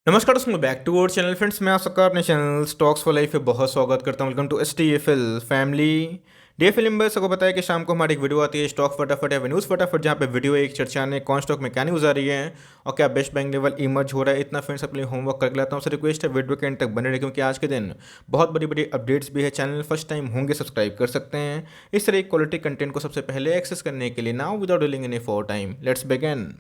नमस्कार दोस्तों, back to our channel friends. मैं आप सबका अपने चैनल स्टॉक्स फॉर लाइफ पे बहुत स्वागत करता हूं। Welcome to STFL family. DFL members को पता है कि शाम को हमारी एक वीडियो आती है स्टॉक फटाफट या न्यूज़ फटाफट, जहां पे वीडियो एक चर्चा ने कौन स्टॉक में क्या न्यूज़ आ रही है और क्या बेस्ट बैंक लेवल इमर्ज हो रहा है। इतना फ्रेंड्स अपने होमवर्क करके लाता हूँ। सर रिक्वेस्ट है वीडियो के एंड तक बने रहे, क्योंकि आज के दिन बहुत बड़ी बड़ी अपडेट्स भी है। चैनल फर्स्ट टाइम होंगे सब्सक्राइब कर सकते हैं इस तरह क्वालिटी कंटेंट को सबसे पहले एक्सेस करने के लिए। Now without dealing any for time, let's begin.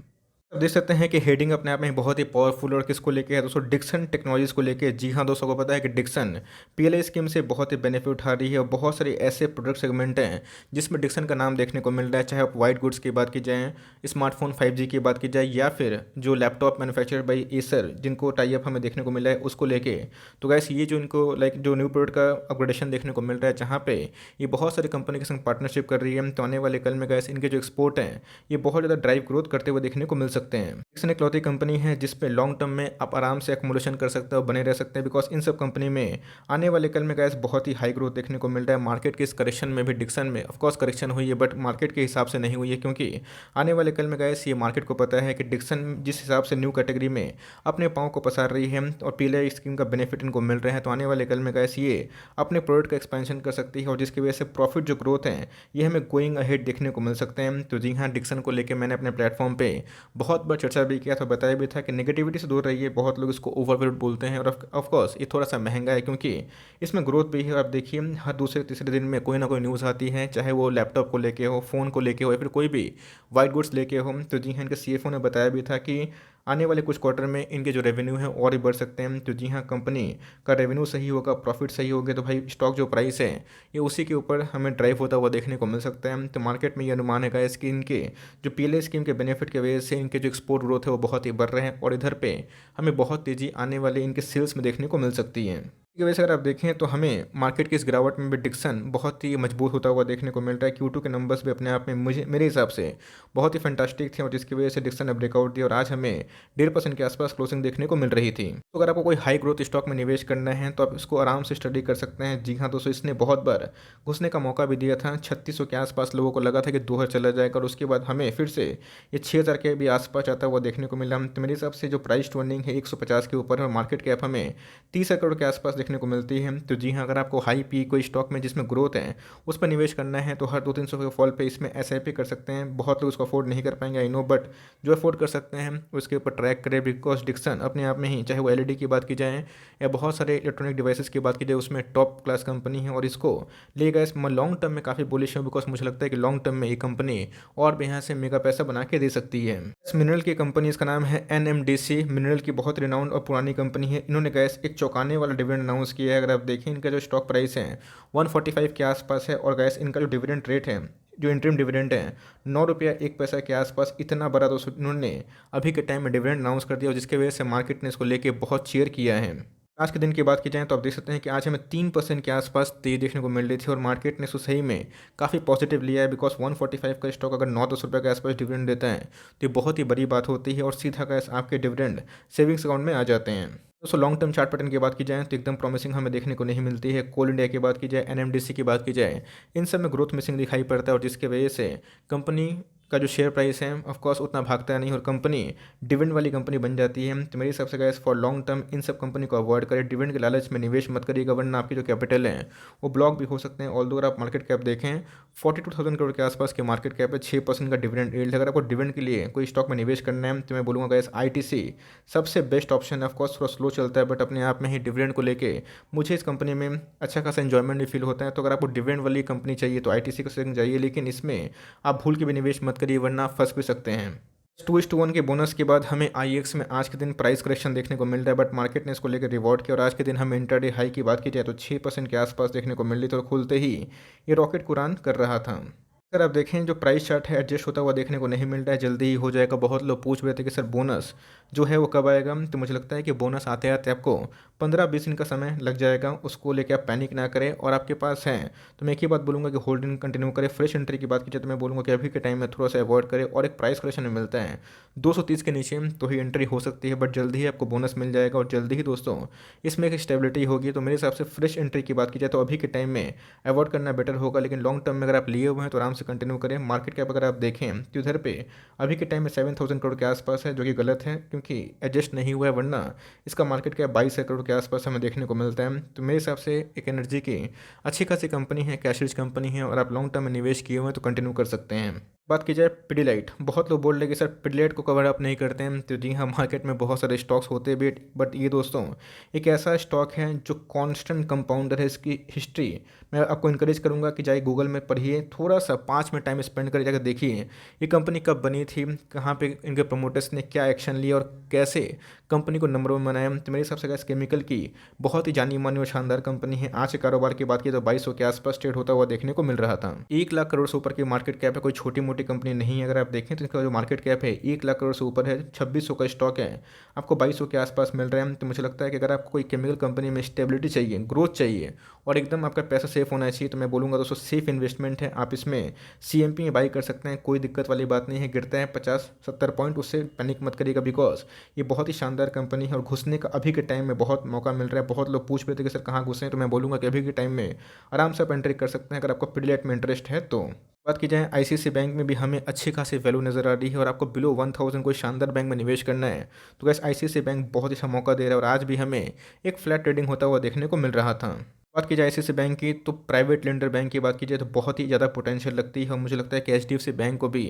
अब देख सकते हैं कि हेडिंग अपने आप में बहुत ही पावरफुल और किसको लेके है दोस्तों, डिक्सन टेक्नोलॉजीज को लेके। जी हाँ दोस्तों, को पता है कि डिक्सन पीएलआई स्कीम से बहुत ही बेनिफिट उठा रही है और बहुत सारे ऐसे प्रोडक्ट सेगमेंट हैं जिसमें डिक्सन का नाम देखने को मिल रहा है। चाहे आप वाइट गुड्स की बात की जाए, स्मार्टफोन 5G की बात की जाए, या फिर जो लैपटॉप मैन्युफैक्चर्ड बाई एसर जिनको टाई अप हमें देखने को मिला है उसको लेके। तो गैस ये जो इनको जो न्यू प्रोडक्ट का अपग्रेडेशन देखने को मिल रहा है, जहाँ पे ये बहुत सारी कंपनी के संग पार्टनरशिप कर रही है, तो आने वाले कल में गैस इनके जो एक्सपोर्ट हैं ये बहुत ज़्यादा ड्राइव ग्रोथ करते हुए देखने को मिल सकते हैं। डिक्सन इकलौती कंपनी है जिसपे लॉन्ग टर्म में आप आराम से एक्मुलेशन कर सकते हो, बने रह सकते हैं, बिकॉज इन सब कंपनी में आने वाले कल में गैस बहुत ही हाई ग्रोथ देखने को मिल रहा है। मार्केट के इस करेक्शन में भी डिक्सन में ऑफकोर्स करेक्शन हुई है, बट मार्केट के हिसाब से नहीं हुई है, क्योंकि आने वाले कल में गैस ये मार्केट को पता है कि डिक्सन जिस हिसाब से न्यू कैटेगरी में अपने पाँव को पसार रही है और पीएलआई स्कीम का बेनिफिट इनको मिल रहे हैं, तो आने वाले कल में गैस ये अपने प्रोडक्ट का एक्सपेंशन कर सकती है और जिसकी वजह से प्रॉफिट जो ग्रोथ है ये हमें गोइंग अहेड देखने को मिल सकते हैं। तो जी हाँ, डिक्सन को लेकर मैंने अपने प्लेटफॉर्म पे बहुत बार चर्चा भी किया था, बताया भी था कि नेगेटिविटी से दूर रहिए। बहुत लोग इसको ओवरवेट बोलते हैं और ऑफकोर्स ये थोड़ा सा महंगा है, क्योंकि इसमें ग्रोथ भी है। आप देखिए हर दूसरे तीसरे दिन में कोई ना कोई न्यूज़ आती है, चाहे वो लैपटॉप को लेके हो, फ़ोन को लेके हो, या फिर कोई भी वाइट गुड्स लेके हो। तो जी हाँ, इनके CFO ने बताया भी था कि आने वाले कुछ क्वार्टर में इनके जो रेवेन्यू है और भी बढ़ सकते हैं। तो जी हाँ, कंपनी का रेवेन्यू सही होगा, प्रॉफिट सही होगा, तो भाई स्टॉक जो प्राइस है ये उसी के ऊपर हमें ड्राइव होता हुआ देखने को मिल सकता है। तो मार्केट में ये अनुमान है इसकी इनके जो पीएलआई स्कीम के बेनिफिट की वजह से इनके जो एक्सपोर्ट ग्रोथ है वो बहुत ही बढ़ रहे हैं और इधर पे हमें बहुत तेज़ी आने वाले इनके सेल्स में देखने को मिल सकती है। की वजह से अगर आप देखें तो हमें मार्केट की इस गिरावट में भी डिक्सन बहुत ही मजबूत होता हुआ देखने को मिल रहा है। Q2 के नंबर्स भी अपने आप में मुझे मेरे हिसाब से बहुत ही फैंटास्टिक थे और जिसकी वजह से डिक्सन ने ब्रेकआउट दिया और आज हमें 1.5% के आसपास क्लोजिंग देखने को मिल रही थी। तो अगर आपको कोई हाई ग्रोथ स्टॉक में निवेश करना है तो आप इसको आराम से स्टडी कर सकते हैं। जी हाँ दोस्तों, इसने बहुत बार घुसने का मौका भी दिया था। 3600 के आसपास लोगों को लगा था कि 2000 चला जाएगा और उसके बाद हमें फिर से ये 6000 के भी आसपास आता हुआ देखने को मिला। तो मेरे हिसाब से जो प्राइस टू अर्निंग है 150 के ऊपर है और मार्केट कैप हमें 30 करोड़ के आसपास देखने को मिलती है। तो जी हाँ, अगर आपको हाई पी कोई स्टॉक में जिसमें ग्रोथ है उस पर निवेश करना है तो हर 200-300 के फॉल पे इसमें SIP कर सकते हैं। बहुत लोग उसको अफोर्ड नहीं कर पाएंगे, आई नो, बट जो अफोर्ड कर सकते हैं उसके ऊपर ट्रैक करें, बिकॉज डिक्सन अपने आप में ही, चाहे वो LED की बात की जाए या बहुत सारे इलेक्ट्रॉनिक डिवाइसेस की बात की जाए, उसमें टॉप क्लास कंपनी है और इसको लेगा इस लॉन्ग टर्म में काफ़ी बुलिश है, बिकॉज मुझे लगता है कि लॉन्ग टर्म में ये कंपनी और भी यहाँ से मेगा पैसा बना के दे सकती है। इस मिनरल की कंपनी, इसका नाम है NMDC मिनरल की, बहुत रिनाउंड और पुरानी कंपनी है। इन्होंने गैस एक चौंकाने वाला डिविडेंड अनाउंस किया है। अगर आप देखें इनका जो स्टॉक प्राइस है 145 के आसपास है और गैस इनका जो डिविडेंड रेट है, जो इंटरिम डिविडेंड है, 9 रुपया 1 पैसा के आसपास, इतना बड़ा दोस्तों इन्होंने अभी के टाइम में डिविडेंड अनाउंस कर दिया और जिसकी वजह से मार्केट ने इसको लेके बहुत चीयर किया है। आज के दिन की बात की जाए तो आप देख सकते हैं कि आज हमें 3% के आसपास तेज देखने को मिल रही थी और मार्केट ने इसको सही में काफ़ी पॉजिटिव लिया है, बिकॉज 145 का स्टॉक अगर 9-10 रुपये के आसपास डिविडेंड देता है तो ये बहुत ही बड़ी बात होती है और सीधा कैश आपके डिविडेंड सेविंग्स अकाउंट में आ जाते हैं। दोस्तों लॉन्ग टर्म चार्ट पैटर्न की बात की जाए तो एकदम प्रॉमिसिंग हमें देखने को नहीं मिलती है। कोल इंडिया की बात की जाए, NMDC की बात की जाए, इन सब में ग्रोथ मिसिंग दिखाई पड़ता है और जिसकी वजह से कंपनी का जो शेयर प्राइस है ऑफकोर्स उतना भागता नहीं और कंपनी डिविडेंड वाली कंपनी बन जाती है। तो मेरे हिसाब से guys for long term in सब कंपनी को अवॉइड करें, डिविडेंड के लालच में निवेश मत करिएगा, वरना आपकी जो कैपिटल है वो ब्लॉक भी हो सकते हैं। ऑल्दो अगर आप मार्केट कैप देखें 42,000 करोड़ के आसपास की मार्केट कैप है, 6% का डिविडेंड यील्ड। अगर आपको डिविडेंड के लिए कोई स्टॉक में निवेश करना है तो मैं बोलूँगा गाइस ITC सबसे बेस्ट ऑप्शन है। ऑफकोर्स थोड़ा स्लो चलता है बट अपने आप में ही डिविडेंड को लेके मुझे इस कंपनी में अच्छा खासा एंजॉयमेंट भी फील होता है। तो अगर आपको डिविडेंड वाली कंपनी चाहिए तो ITC को सेकंड जाइए, लेकिन इसमें आप भूल के भी निवेश मत करिए वरना आप फंस भी सकते हैं। 2:1 के बोनस के बाद हमें IEX में आज के दिन प्राइस करेक्शन देखने को मिल रहा है, बट मार्केट ने इसको लेकर रिवॉर्ड किया और आज के दिन हमें इंटरडे हाई की बात की जाए तो 6% के आसपास देखने को मिल रही थी और खुलते ही ये रॉकेट को रन कर रहा था। अगर आप देखें जो प्राइस चार्ट है एडजस्ट होता हुआ देखने को नहीं मिल रहा है, जल्दी ही हो जाएगा। बहुत लोग पूछ रहे थे कि सर बोनस जो है वो कब आएगा, तो मुझे लगता है कि बोनस आते आते आपको 15-20 दिन का समय लग जाएगा। उसको लेके आप पैनिक ना करें और आपके पास है तो मैं एक ही बात बोलूँगा कि होल्डिंग कंटिन्यू करें। फ्रेश एंट्री की बात की जाए तो मैं बोलूँगा कि अभी के टाइम में थोड़ा सा अवॉइड करें और एक प्राइस करेक्शन में मिलता है 230 के नीचे तो ही एंट्री हो सकती है, बट जल्दी ही आपको बोनस मिल जाएगा और जल्दी ही दोस्तों इसमें एक स्टेबिलिटी होगी। तो मेरे हिसाब से फ्रेश एंट्री की बात की जाए तो अभी के टाइम में अवॉइड करना बेटर होगा, लेकिन लॉन्ग टर्म में अगर आप लिए हुए हैं तो आराम से कंटिन्यू करें। मार्केट कैप अगर आप देखें तो इधर पे अभी के टाइम में 7,000 करोड़ के आसपास है, जो कि गलत है, क्योंकि कि एडजस्ट नहीं हुआ है, वरना इसका मार्केट कैप 22 करोड़ के आसपास हमें देखने को मिलता है। तो मेरे हिसाब से एक एनर्जी की अच्छी खासी कंपनी है, कैश रिच कंपनी है और आप लॉन्ग टर्म में निवेश किए हुए हैं तो कंटिन्यू कर सकते हैं। बात की जाए पिडिलाइट, बहुत लोग बोल रहे हैं कि सर पिडिलाइट को कवर अप नहीं करते हैं। तो जी हाँ, मार्केट में बहुत सारे स्टॉक्स होते हैं बट ये दोस्तों एक ऐसा स्टॉक है जो कांस्टेंट कंपाउंडर है। इसकी हिस्ट्री मैं आपको इंकरेज करूंगा कि जाइए गूगल में पढ़िए, थोड़ा सा 5 मिनट टाइम स्पेंड कर जाकर देखिए ये कंपनी कब बनी थी, कहाँ पे इनके प्रमोटर्स ने क्या एक्शन लिया और कैसे कंपनी को नंबर 1 बनाया। तो मेरे हिसाब से गैस केमिकल की बहुत ही जानी मानी और शानदार कंपनी है। आज के कारोबार की बात की तो 2200 के आसपास ट्रेड होता हुआ देखने को मिल रहा था। 1 लाख करोड़ से ऊपर की मार्केट कैप है, कोई छोटी मोटी कंपनी नहीं है। अगर आप देखें तो इसका जो मार्केट कैप है 1 लाख करोड़ से ऊपर है, 2600 का स्टॉक है, आपको 2200 के आसपास मिल रहा है। तो मुझे लगता है कि अगर आपको कोई केमिकल कंपनी में स्टेबिलिटी चाहिए, ग्रोथ चाहिए और एकदम आपका पैसा सेफ होना चाहिए, तो मैं बोलूँगा दोस्तों सेफ इन्वेस्टमेंट है। आप इसमें CMP में बाई कर सकते हैं, कोई दिक्कत वाली बात नहीं है। गिरता है 50-70 पॉइंट, उससे पैनिक मत करिएगा, बिकॉज ये बहुत ही शानदार कंपनी है और घुसने का अभी के टाइम में बहुत मौका मिल रहा है। बहुत लोग पूछ रहे थे कि सर कहाँ घुसें, तो मैं बोलूँगा कि अभी के टाइम में आराम से आप एंट्री कर सकते हैं अगर आपको पिडिलाइट में इंटरेस्ट है तो। बात की जाए ICICI बैंक में भी हमें अच्छी खासी वैल्यू नज़र आ रही है और आपको बिलो 1000 कोई शानदार बैंक में निवेश करना है तो गैस ICICI बैंक बहुत ही अच्छा मौका दे रहा है और आज भी हमें एक फ्लैट ट्रेडिंग होता हुआ देखने को मिल रहा था। बात की जाए ICICI बैंक की तो प्राइवेट लेंडर बैंक की बात की जाए तो बहुत ही ज़्यादा पोटेंशियल लगती है और मुझे लगता है कि HDFC बैंक को भी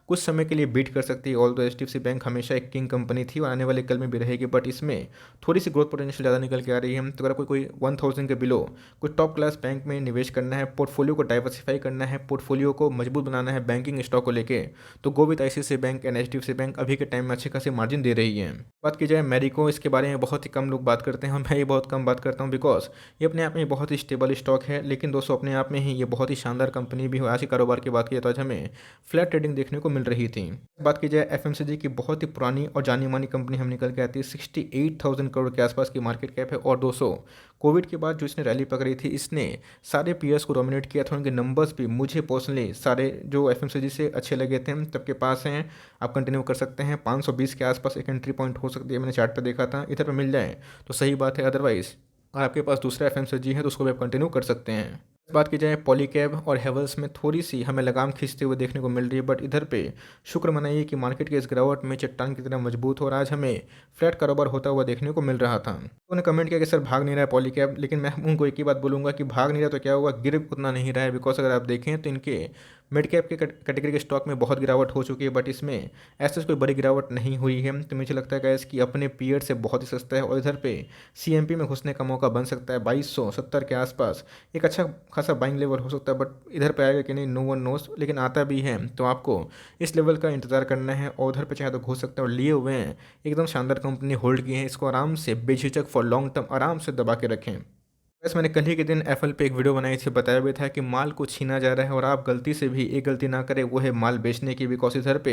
कुछ समय के लिए बीट कर सकती है। ऑल्दो HDFC बैंक हमेशा एक किंग कंपनी थी और आने वाले कल में भी रहेगी, बट इसमें थोड़ी सी ग्रोथ पोटेंशियल ज़्यादा निकल के आ रही है। तो अगर कोई 1000 के बिलो कोई टॉप क्लास बैंक में निवेश करना है, पोर्टफोलियो को डाइवर्सिफाई करना है, पोर्टफोलियो को मजबूत बनाना है बैंकिंग स्टॉक को लेके, तो go with ICICI bank and HDFC bank अभी के टाइम में अच्छे खासे मार्जिन दे रही है। बात की जाए मैरिको, इसके बारे में बहुत ही कम लोग बात करते हैं और मैं ये बहुत कम बात करता हूँ बिकॉज ये अपने आप में बहुत ही स्टेबल स्टॉक है। लेकिन दोस्तों अपने आप में ही ये बहुत ही शानदार कंपनी भी हो। आज के कारोबार की बात की तो आज हमें फ्लैट ट्रेडिंग देखने को मिल रही थी। बात की जाए FMCG की, बहुत ही पुरानी और जानी मानी कंपनी हम निकल के आती है। 68,000 करोड़ के आसपास की मार्केट कैप है और दोस्तों कोविड के बाद जो इसने रैली पकड़ी थी, इसने सारे पीयर्स को डोमिनेट किया था। उनके नंबर्स भी मुझे पर्सनली सारे जो FMCG से अच्छे लगे थे। तब के पास हैं, आप कंटिन्यू कर सकते हैं। 520 के आसपास एक एंट्री पॉइंट हो सकती है, मैंने चार्ट पे देखा था। इधर पे मिल जाए तो सही बात है, अदरवाइज अगर आपके पास दूसरा FMCG है तो उसको भी आप कंटिन्यू कर सकते हैं। बात की जाए पॉलीकैब और हेवल्स में थोड़ी सी हमें लगाम खींचते हुए देखने को मिल रही है, बट इधर पे शुक्र मनाइए कि मार्केट के इस गिरावट में चट्टान की तरह मजबूत हो और आज हमें फ्लैट कारोबार होता हुआ देखने को मिल रहा था। उन्होंने कमेंट किया कि सर भाग नहीं रहा है पॉलीकैब, लेकिन मैं उनको एक ही बात बोलूँगा कि भाग नहीं रहा तो क्या हुआ, गिर उतना नहीं रहा है। बिकॉज अगर आप देखें तो इनके मिड कैप के कैटेगरी के स्टॉक में बहुत गिरावट हो चुकी है, बट इसमें ऐसे कोई बड़ी गिरावट नहीं हुई है। तो मुझे लगता है गैस कि अपने पीरियड से बहुत ही सस्ता है और इधर पे CMP में घुसने का मौका बन सकता है। 2270 के आसपास एक अच्छा खासा बाइंग लेवल हो सकता है, बट इधर पे आएगा कि नहीं नो वन नोस, लेकिन आता भी है तो आपको इस लेवल का इंतजार करना है और उधर पे चाहे तो घुस सकते हैं। और लिए हुए हैं एकदम शानदार कंपनी होल्ड किए हैं, इसको आराम से बेझिझक फॉर लॉन्ग टर्म आराम से दबा के रखें। बस मैंने कल ही के दिन एप्पल पे एक वीडियो बनाई थी, बताया भी था कि माल को छीना जा रहा है और आप गलती से भी एक गलती ना करें, वो है माल बेचने की। बिकॉज इधर पे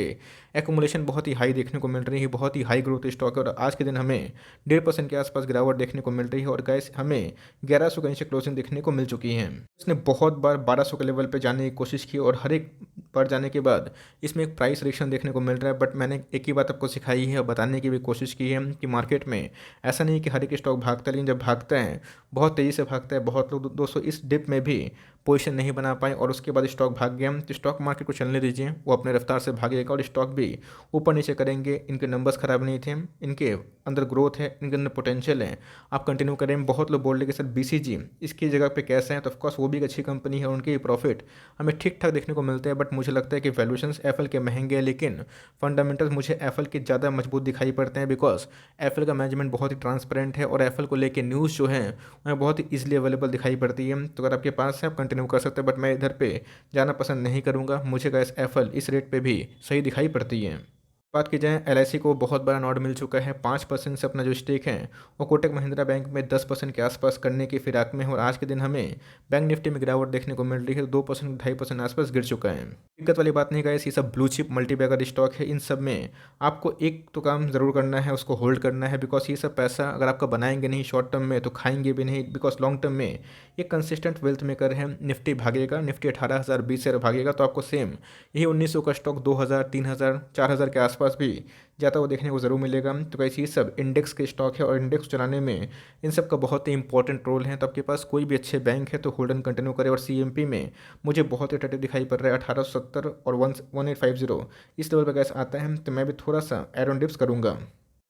एकुमुलेशन बहुत ही हाई देखने को मिल रही है, बहुत ही हाई ग्रोथ स्टॉक है और आज के दिन हमें 1.5% के आसपास गिरावट देखने को मिल रही है और गैस हमें 1100 का नीचे क्लोजिंग देखने को मिल चुकी है। इसने बहुत बार 1200 के लेवल पर जाने की कोशिश की और हर एक बार जाने के बाद इसमें एक प्राइस रिएक्शन देखने को मिल रहा है। बट मैंने एक ही बात आपको सिखाई है और बताने की भी कोशिश की है कि मार्केट में ऐसा नहीं कि हर एक स्टॉक भागता है, लेकिन जब भागता है बहुत तेज़ी से भागता है। बहुत लोग दोस्तों इस डिप में भी पोजीशन नहीं बना पाए और उसके बाद स्टॉक भाग गया। तो स्टॉक मार्केट को चलने दीजिए, वो अपने रफ्तार से भागेगा और स्टॉक भी ऊपर नीचे करेंगे। इनके नंबर्स खराब नहीं थे, इनके अंदर ग्रोथ है, इनके अंदर पोटेंशियल है, आप कंटिन्यू करें। बहुत लोग बोल रहे कि सर BCG इसकी जगह पे कैसे हैं, तो ऑफकोर्स वो भी एक अच्छी कंपनी है, उनके प्रॉफिट हमें ठीक ठाक देखने को मिलते हैं। बट मुझे लगता है कि वैल्यूएशंस एप्पल के महंगे हैं, लेकिन फंडामेंटल्स मुझे एप्पल के ज़्यादा मजबूत दिखाई पड़ते हैं। बिकॉज एप्पल का मैनेजमेंट बहुत ही ट्रांसपेरेंट है और एप्पल को लेकर न्यूज़ जो है वह बहुत ही ईजिली अवेलेबल दिखाई पड़ती है। तो अगर आपके पास है आप कंटिन्यू कर सकते हैं, बट मैं इधर पे जाना पसंद नहीं करूँगा। मुझे गैस एप्पल इस रेट पे भी सही दिखाई पड़ती है। बात की जाए LIC को बहुत बड़ा नॉट मिल चुका है, 5% से अपना जो स्टेक है वो कोटक महिंद्रा बैंक में 10% के आसपास करने की फिराक में है और आज के दिन हमें बैंक निफ्टी में गिरावट देखने को मिल रही है, 2% 2.5% आसपास गिर चुका है। दिक्कत वाली बात नहीं गाइस, ये सब blue chip multi bagger stock है। इन सब में आपको एक तो काम ज़रूर करना है, उसको होल्ड करना है। बिकॉज ये सब पैसा अगर आपका बनाएंगे नहीं शॉर्ट टर्म में तो खाएंगे भी नहीं। बिकॉज लॉन्ग टर्म में ये कंसिस्टेंट वेल्थ मेकर है। निफ्टी भागेगा, निफ्टी 18,020 से भागेगा तो आपको सेम यही 1900 का स्टॉक 2000, 3000, 4000 के आसपास भी जाता हुआ देखने को ज़रूर मिलेगा। तो कैसे ये सब इंडेक्स के स्टॉक है और इंडेक्स चलाने में इन सब का बहुत ही इंपॉर्टेंट रोल है। तो आपके पास कोई भी अच्छे बैंक है तो होल्ड एंड कंटिन्यू करें। और CMP में मुझे बहुत ही अट्रैक्टिव दिखाई पड़ रहा है, 1870 और 1850 इस लेवल पर गैस आता है तो मैं भी थोड़ा सा एरोन डिप्स करूँगा।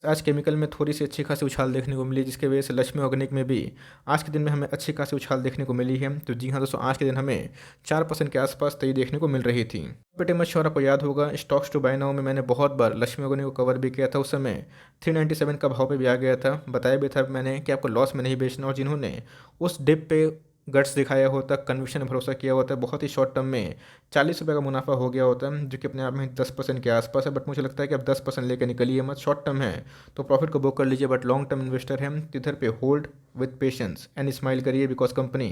आज केमिकल में थोड़ी-सी अच्छी खासी उछाल देखने को मिली, जिसकी वजह से लक्ष्मी ऑर्गेनिक में भी आज के दिन में हमें अच्छी खासी उछाल देखने को मिली है। तो जी हाँ दोस्तों, आज के दिन हमें 4% के आसपास तेज़ी देखने को मिल रही थी। प्रीटी मच श्योर आपको याद होगा, स्टॉक्स टू बाय नाउ में मैंने बहुत बार लक्ष्मी ऑर्गेनिक को कवर भी किया था। उस समय 397 का भाव पे भी आ गया था। बताया भी था मैंने कि आपको लॉस में नहीं बेचना, और जिन्होंने उस डिप पे गट्स दिखाया होता, कन्विक्शन भरोसा किया होता है, बहुत ही शॉर्ट टर्म में 40 रुपये का मुनाफा हो गया होता है, जो कि अपने आप में 10% के आसपास है। बट मुझे लगता है कि अब 10% लेकर निकलिए मत। शॉर्ट टर्म है तो प्रॉफिट को बुक कर लीजिए, बट लॉन्ग टर्म इन्वेस्टर है तो इधर पे hold with patience and smile करिए, बिकॉज कंपनी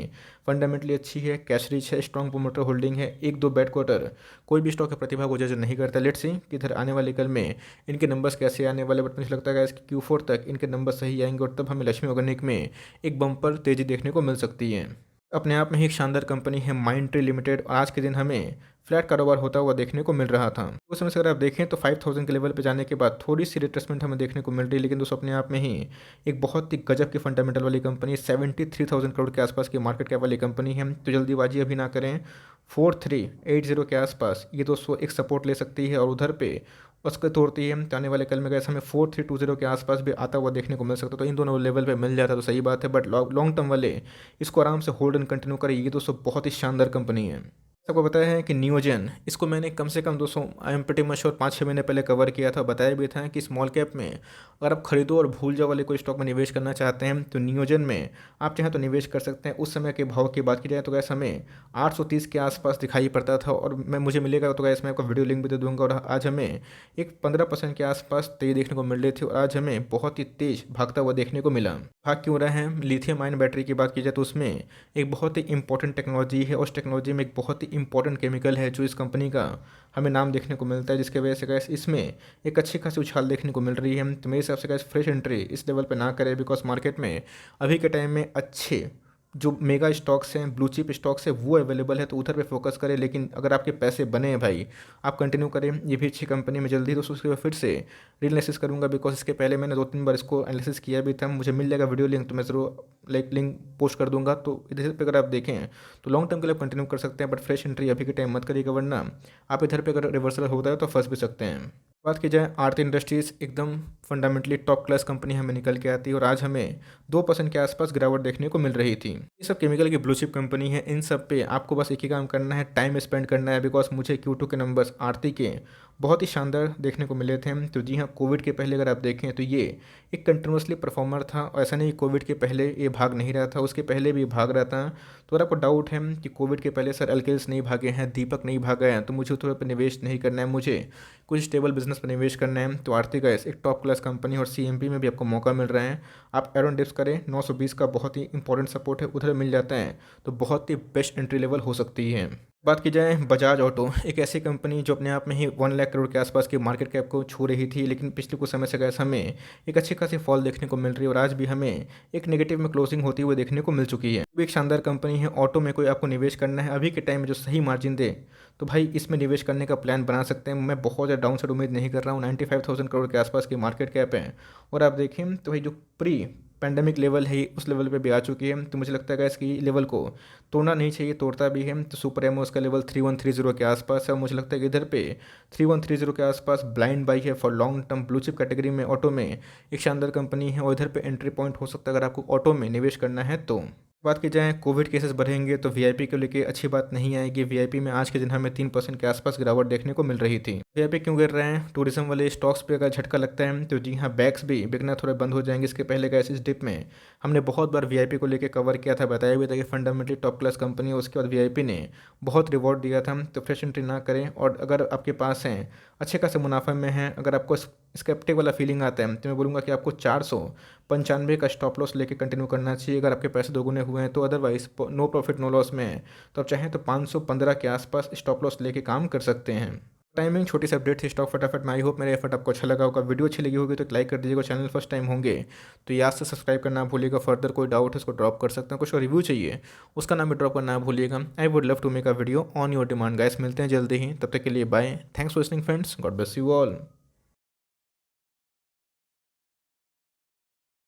फंडामेंटली अच्छी है, कैश रिच है, स्ट्रॉन्ग प्रोमोटर होल्डिंग है। एक दो बैड क्वार्टर कोई भी स्टॉक की प्रतिभा को जज नहीं करता। लेट्स सी कि इधर आने वाले कल में इनके नंबर्स कैसे आने वाले, बट मुझे लगता है कि Q4 तक इनके नंबर सही आएंगे और तब हमें लक्ष्मी ऑर्गेनिक में एक बम्पर तेजी देखने को मिल सकती है। अपने आप में ही एक शानदार कंपनी है माइंड ट्री लिमिटेड, और आज के दिन हमें फ्लैट कारोबार होता हुआ देखने को मिल रहा था। उस समय से अगर आप देखें तो 5000 के लेवल पे जाने के बाद थोड़ी सी रिट्रेसमेंट हमें देखने को मिल रही है, लेकिन दोस्तों अपने आप में ही एक बहुत ही गजब की फंडामेंटल वाली कंपनी, 73,000 करोड़ के आसपास की मार्केट कैप वाली कंपनी है। तो जल्दीबाजी अभी ना करें, 4380 के आसपास ये दोस्तों एक सपोर्ट ले सकती है, और उधर पे उसको तोड़ती है तो आने वाले कल में गैस हमें 4320 के आसपास भी आता हुआ देखने को मिल सकता है। तो इन दोनों लेवल पे मिल जाता तो सही बात है, बट लॉन्ग टर्म वाले इसको आराम से होल्ड एंड कंटिन्यू करें। ये दोस्तों बहुत ही शानदार कंपनी है। सबको बताया है कि नियोजन, इसको मैंने कम से कम दोस्तों I am pretty much sure 5-6 महीने पहले कवर किया था। बताया भी था कि स्मॉल कैप में अगर आप खरीदो और भूल जाओ वाले कोई स्टॉक में निवेश करना चाहते हैं तो नियोजन में आप चाहें तो निवेश कर सकते हैं। उस समय के भाव की बात की जाए तो गैस हमें 830 के आसपास दिखाई पड़ता था, और मुझे मिलेगा तो गैस मैं आपको वीडियो लिंक भी दे दूंगा। और आज हमें एक 15% के आसपास तेज देखने को मिल रही थी, और आज हमें बहुत ही तेज भागता हुआ देखने को मिला। भाग क्यों रहे हैं? लिथियम आयन बैटरी की बात की जाए तो उसमें एक बहुत ही इंपॉर्टेंट टेक्नोलॉजी है, उस टेक्नोलॉजी में एक बहुत ही इंपॉर्टेंट केमिकल है जो इस कंपनी का हमें नाम देखने को मिलता है, जिसके वजह से गैस इसमें एक अच्छी खासी उछाल देखने को मिल रही है। तो मेरे हिसाब से गैस फ्रेश एंट्री इस लेवल पे ना करें, बिकॉज मार्केट में अभी के टाइम में अच्छे जो मेगा स्टॉक्स हैं, ब्लू चिप स्टॉक्स है, वो अवेलेबल है, तो उधर पे फोकस करें। लेकिन अगर आपके पैसे बने हैं भाई, आप कंटिन्यू करें, ये भी अच्छी कंपनी में जल्दी दोस्तों उसके बाद फिर से रीएनालिसिस करूंगा, बिकॉज इसके पहले मैंने 2-3 बार इसको एनालिसिस किया भी था। मुझे मिल जाएगा वीडियो लिंक तो मैं ज़रूर लिंक पोस्ट कर दूंगा। तो इधर पे अगर आप देखें तो लॉन्ग टर्म के लिए कंटिन्यू कर सकते हैं, बट फ्रेश एंट्री अभी के टाइम मत करिएगा, वरना आप इधर पे अगर रिवर्सल होता है तो फंस भी सकते हैं। बात की जाए आरती इंडस्ट्रीज़, एकदम फंडामेंटली टॉप क्लास कंपनी हमें निकल के आती है, और आज हमें 2% के आसपास गिरावट देखने को मिल रही थी। ये सब केमिकल की ब्लू चिप कंपनी है, इन सब पे आपको बस एक ही काम करना है, टाइम स्पेंड करना है। बिकॉज मुझे Q2 के नंबर्स आरती के बहुत ही शानदार देखने को मिले थे। तो जी हाँ, कोविड के पहले अगर आप देखें तो ये एक कंटिन्यूसली परफॉर्मर था, और ऐसा नहीं कोविड के पहले ये भाग नहीं रहा था, उसके पहले भी भाग रहा था। तो अगर आपको डाउट है कि कोविड के पहले सर अल्केल्स नहीं भागे हैं, दीपक नहीं भागा है, तो मुझे थोड़ा पर निवेश नहीं करना है, मुझे कुछ स्टेबल बिजनेस पर निवेश करना है, तो आरती गैस एक टॉप क्लास कंपनी, और CMP में भी आपको मौका मिल रहा है। आप एरोन डिप्स करें, 920 का बहुत ही इंपॉर्टेंट सपोर्ट है, उधर मिल जाता है तो बहुत ही बेस्ट एंट्री लेवल हो सकती है। बात की जाए बजाज ऑटो, एक ऐसी कंपनी जो अपने आप में ही 1 लाख करोड़ के आसपास की मार्केट कैप को छू रही थी, लेकिन पिछले कुछ समय से गैस हमें एक अच्छी खासी फॉल देखने को मिल रही है, और आज भी हमें एक नेगेटिव में क्लोजिंग होती हुई देखने को मिल चुकी है। भी एक शानदार कंपनी है। ऑटो में कोई आपको निवेश करना है अभी के टाइम में जो सही मार्जिन दे, तो भाई इसमें निवेश करने का प्लान बना सकते हैं। मैं बहुत ज़्यादा डाउन साइड उम्मीद नहीं कर रहा हूँ। 95,000 करोड़ के आसपास की मार्केट कैप है, और आप देखें तो भाई जो प्री पैंडेमिक लेवल है उस लेवल पे भी आ चुकी है। तो मुझे लगता है इसकी लेवल को तोड़ना नहीं चाहिए, तोड़ता भी है। तो सुपर एमओ उसका लेवल 3130 के आसपास है, और मुझे लगता है कि इधर पे 3130 के आसपास ब्लाइंड बाई है for long term blue chip category में। ऑटो में एक शानदार कंपनी है, और इधर पे एंट्री पॉइंट हो सकता है अगर आपको ऑटो में निवेश करना है तो। बात की जाए कोविड केसेस बढ़ेंगे तो वीआईपी को लेके अच्छी बात नहीं आएगी। वीआईपी में आज के दिन हमें 3% के आसपास गिरावट देखने को मिल रही थी। वीआईपी क्यों गिर रहे हैं? टूरिज्म वाले स्टॉक्स पे अगर झटका लगता है तो जी हाँ, बैग्स भी बिकना थोड़े बंद हो जाएंगे। इसके पहले का इस डिप में हमने बहुत बार वीआईपी को लेकर कवर किया था, बताया भी था कि फंडामेंटली टॉप क्लास कंपनी है। उसके बाद वीआईपी ने बहुत रिवॉर्ड दिया था, तो फ्रेश एंट्री ना करें। और अगर आपके पास हैं अच्छे खासे मुनाफे में हैं, अगर आपको स्केप्टिक वाला फीलिंग आता है तो मैं बोलूँगा कि आपको 495 का स्टॉप लॉस लेके कंटिन्यू करना चाहिए अगर आपके पैसे दोगुने हुए हैं तो। Otherwise no profit no loss में है तो आप चाहें तो 515 के आसपास स्टॉप लॉस लेके काम कर सकते हैं। टाइमिंग छोटी सी अपडेट थी स्टॉक फटाफट में। आई होप मेरा एफर्ट आपको अच्छा लगा होगा। वीडियो अच्छी लगी होगी तो एक लाइक कर दीजिएगा। चैनल फर्स्ट टाइम होंगे तो याद से सब्सक्राइब करना भूलिएगा। फर्दर कोई डाउट है उसको ड्रॉप कर सकते हैं। कुछ रिव्यू चाहिए उसका नाम भी ड्रॉप करना भूलिएगा। I would love to make a video on your demand. Guys मिलते हैं जल्दी ही, तब तक के लिए bye. Thanks for listening friends, God bless you all.